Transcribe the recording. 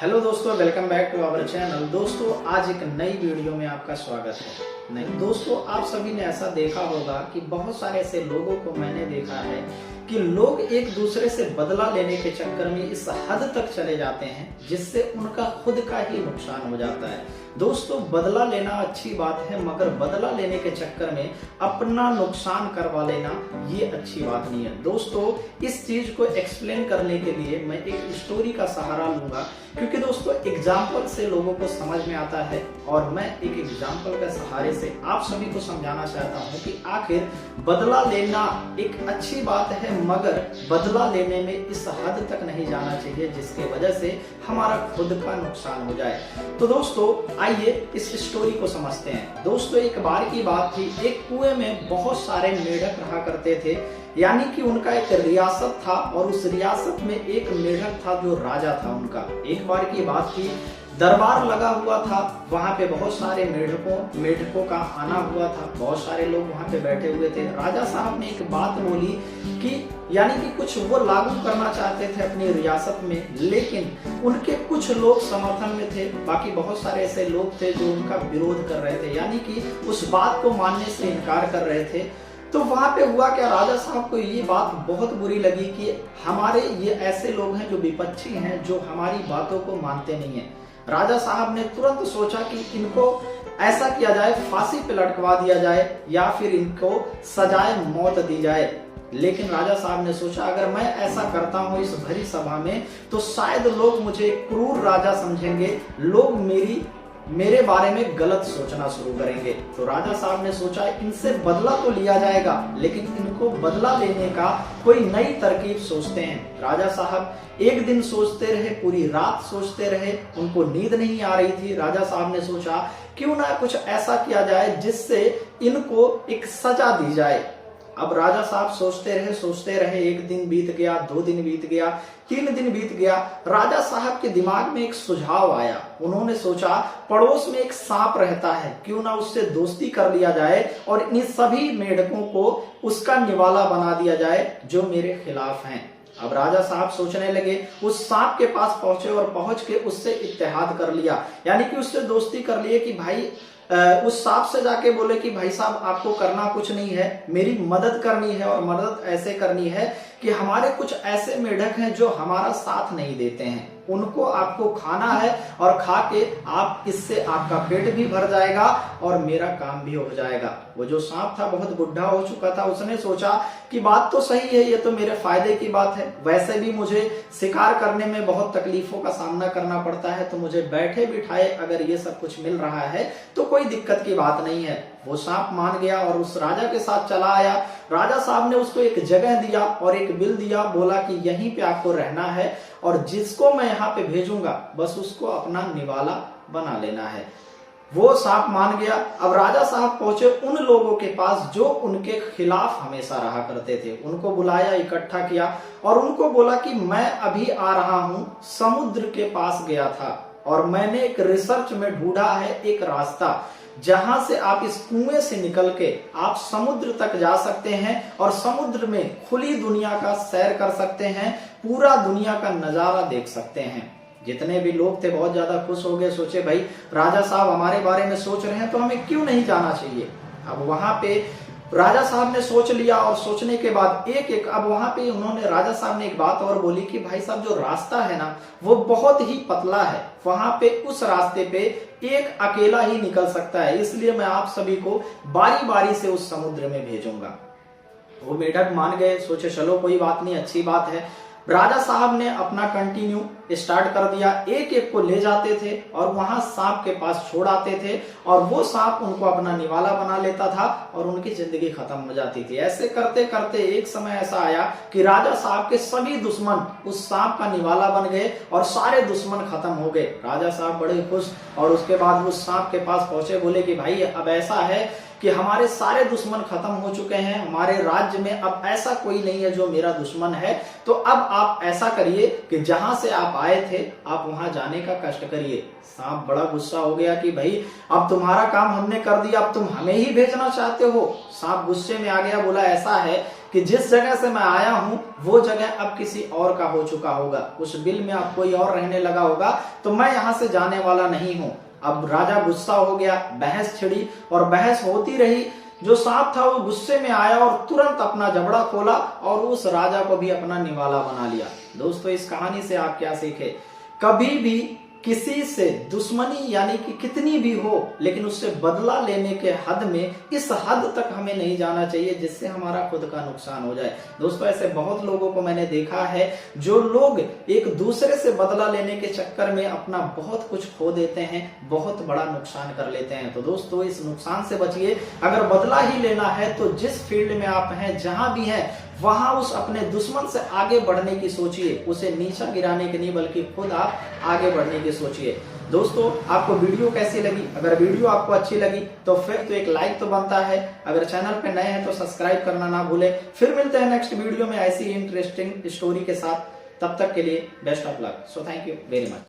Hello दोस्तों, welcome back to our channel. दोस्तों, आज एक नई वीडियो में आपका स्वागत है। नहीं दोस्तों, आप सभी ने ऐसा देखा होगा कि बहुत सारे ऐसे लोगों को मैंने देखा है कि लोग एक दूसरे से बदला लेने के चक्कर में इस हद तक चले जाते हैं जिससे उनका खुद का ही नुकसान हो जाता है। दोस्तों, बदला लेना अच्छी बात है, मगर बदला लेने के चक्कर में अपना नुकसान करवा लेना ये अच्छी बात नहीं है। दोस्तों, इस चीज को एक्सप्लेन करने के लिए मैं एक स्टोरी का सहारा लूंगा, क्योंकि दोस्तों एग्जाम्पल से लोगों को समझ में आता है और मैं एक एग्जाम्पल के सहारे से आप सभी को समझाना चाहता हूँ कि आखिर बदला लेना एक अच्छी बात है, मगर बदला लेने में इस हद तक नहीं जाना चाहिए जिसके वजह से हमारा खुद का नुकसान हो जाए। तो दोस्तों, आइए इस स्टोरी को समझते हैं। दोस्तों, एक बार की बात थी, एक कुएं में बहुत सारे मेढक रहा करते थे, यानी कि उनका एक रियासत था और उस रियासत में एक मेढक था जो राजा था उनका। एक बार की बात थी, दरबार लगा हुआ था, वहां पे बहुत सारे मेढकों का आना हुआ था, बहुत सारे लोग वहां पे बैठे हुए थे। राजा साहब ने एक बात बोली कि यानी कि कुछ वो लागू करना चाहते थे अपनी रियासत में, लेकिन उनके कुछ लोग समर्थन में थे, बाकी बहुत सारे ऐसे लोग थे जो उनका विरोध कर रहे थे, यानी कि उस बात को मानने से इनकार कर रहे थे। तो वहां पे हुआ क्या, राजा साहब को ये बात बहुत बुरी लगी कि हमारे ये ऐसे लोग हैं जो विपक्षी हैं, जो हमारी बातों को मानते नहीं है। राजा साहब ने तुरंत सोचा कि इनको ऐसा किया जाए, फांसी पे लटकवा दिया जाए या फिर इनको सजाए मौत दी जाए। लेकिन राजा साहब ने सोचा, अगर मैं ऐसा करता हूं इस भरी सभा में तो शायद लोग मुझे क्रूर राजा समझेंगे, लोग मेरे बारे में गलत सोचना शुरू करेंगे। तो राजा साहब ने सोचा इनसे बदला तो लिया जाएगा, लेकिन इनको बदला लेने का कोई नई तरकीब सोचते हैं। राजा साहब एक दिन सोचते रहे, पूरी रात सोचते रहे, उनको नींद नहीं आ रही थी। राजा साहब ने सोचा क्यों ना कुछ ऐसा किया जाए जिससे इनको एक सजा दी जाए। अब राजा साहब सोचते रहे, एक दिन बीत गया, 2 दिन बीत गया, 3 दिन बीत गया। राजा साहब के दिमाग में एक सुझाव आया। उन्होंने सोचा पड़ोस में एक सांप रहता है, क्यों ना उससे दोस्ती कर लिया जाए और इन सभी मेढकों को उसका निवाला बना दिया जाए जो मेरे खिलाफ हैं। अब राजा साहब सोचने लगे, उस सांप के पास पहुंचे और पहुंच के उससे इत्तेहाद कर लिया, यानी कि उससे दोस्ती कर लिए कि भाई उस सांप से जाके बोले कि भाई साहब आपको करना कुछ नहीं है, मेरी मदद करनी है और मदद ऐसे करनी है कि हमारे कुछ ऐसे मेढक हैं जो हमारा साथ नहीं देते हैं, उनको आपको खाना है और खा के आप इससे आपका पेट भी भर जाएगा और मेरा काम भी हो जाएगा। वो जो सांप था बहुत बुढ़ा हो चुका था, उसने सोचा कि बात तो सही है, ये तो मेरे फायदे की बात है, वैसे भी मुझे शिकार करने में बहुत तकलीफों का सामना करना पड़ता है, तो मुझे बैठे बिठाए अगर ये सब कुछ मिल रहा है तो कोई दिक्कत की बात नहीं है। वो सांप मान गया और उस राजा के साथ चला आया। राजा साहब ने उसको एक जगह दिया और एक बिल दिया, बोला कि यहीं पे आपको रहना है और जिसको मैं यहाँ पे भेजूंगा बस उसको अपना निवाला बना लेना है। वो सांप मान गया। अब राजा साहब पहुंचे उन लोगों के पास जो उनके खिलाफ हमेशा रहा करते थे, उनको बुलाया, इकट्ठा किया और उनको बोला कि मैं अभी आ रहा हूं, समुद्र के पास गया था और मैंने एक रिसर्च में ढूंढा है एक रास्ता जहां से आप इस कुएं से निकल के आप समुद्र तक जा सकते हैं और समुद्र में खुली दुनिया का सैर कर सकते हैं, पूरा दुनिया का नजारा देख सकते हैं। जितने भी लोग थे बहुत ज्यादा खुश हो गए, सोचे भाई राजा साहब हमारे बारे में सोच रहे हैं तो हमें क्यों नहीं जाना चाहिए। अब वहां पे राजा साहब ने सोच लिया और सोचने के बाद अब वहां पे राजा साहब ने एक बात और बोली कि भाई साहब जो रास्ता है ना वो बहुत ही पतला है, वहां पे उस रास्ते पे एक अकेला ही निकल सकता है, इसलिए मैं आप सभी को बारी बारी से उस समुद्र में भेजूंगा। वो मेढक मान गए, सोचे चलो कोई बात नहीं, अच्छी बात है। राजा साहब ने अपना कंटिन्यू स्टार्ट कर दिया, एक एक को ले जाते थे और वहां सांप के पास छोड़ आते थे और वो सांप उनको अपना निवाला बना लेता था और उनकी जिंदगी खत्म हो जाती थी। ऐसे करते करते एक समय ऐसा आया कि राजा साहब के सभी दुश्मन उस सांप का निवाला बन गए और सारे दुश्मन खत्म हो गए। राजा साहब बड़े खुश और उसके बाद उस सांप के पास पहुंचे, बोले कि भाई अब ऐसा है कि हमारे सारे दुश्मन खत्म हो चुके हैं, हमारे राज्य में अब ऐसा कोई नहीं है जो मेरा दुश्मन है, तो अब आप ऐसा करिए कि जहां से आप आए थे आप वहां जाने का कष्ट करिए। सांप बड़ा गुस्सा हो गया कि भाई अब तुम्हारा काम हमने कर दिया, अब तुम हमें ही भेजना चाहते हो। सांप गुस्से में आ गया, बोला ऐसा है कि जिस जगह से मैं आया हूं वो जगह अब किसी और का हो चुका होगा, उस बिल में अब कोई और रहने लगा होगा, तो मैं यहां से जाने वाला नहीं हूं। अब राजा गुस्सा हो गया, बहस छिड़ी और बहस होती रही। जो सांप था वो गुस्से में आया और तुरंत अपना जबड़ा खोला और उस राजा को भी अपना निवाला बना लिया। दोस्तों, इस कहानी से आप क्या सीखे? कभी भी किसी से दुश्मनी यानी कि कितनी भी हो, लेकिन उससे बदला लेने के हद में, इस हद तक हमें नहीं जाना चाहिए जिससे हमारा खुद का नुकसान हो जाए। दोस्तों, ऐसे बहुत लोगों को मैंने देखा है जो लोग एक दूसरे से बदला लेने के चक्कर में अपना बहुत कुछ खो देते हैं, बहुत बड़ा नुकसान कर लेते हैं। तो दोस्तों, इस नुकसान से बचिए। अगर बदला ही लेना है तो जिस फील्ड में आप हैं, जहां भी हैं, वहां उस अपने दुश्मन से आगे बढ़ने की सोचिए, उसे नीचा गिराने की नहीं, बल्कि खुद आप आगे बढ़ने की सोचिए। दोस्तों, आपको वीडियो कैसी लगी? अगर वीडियो आपको अच्छी लगी तो फिर तो एक लाइक तो बनता है। अगर चैनल पे नए हैं तो सब्सक्राइब करना ना भूलें। फिर मिलते हैं नेक्स्ट वीडियो में ऐसी इंटरेस्टिंग स्टोरी के साथ। तब तक के लिए best of luck. So thank you very much.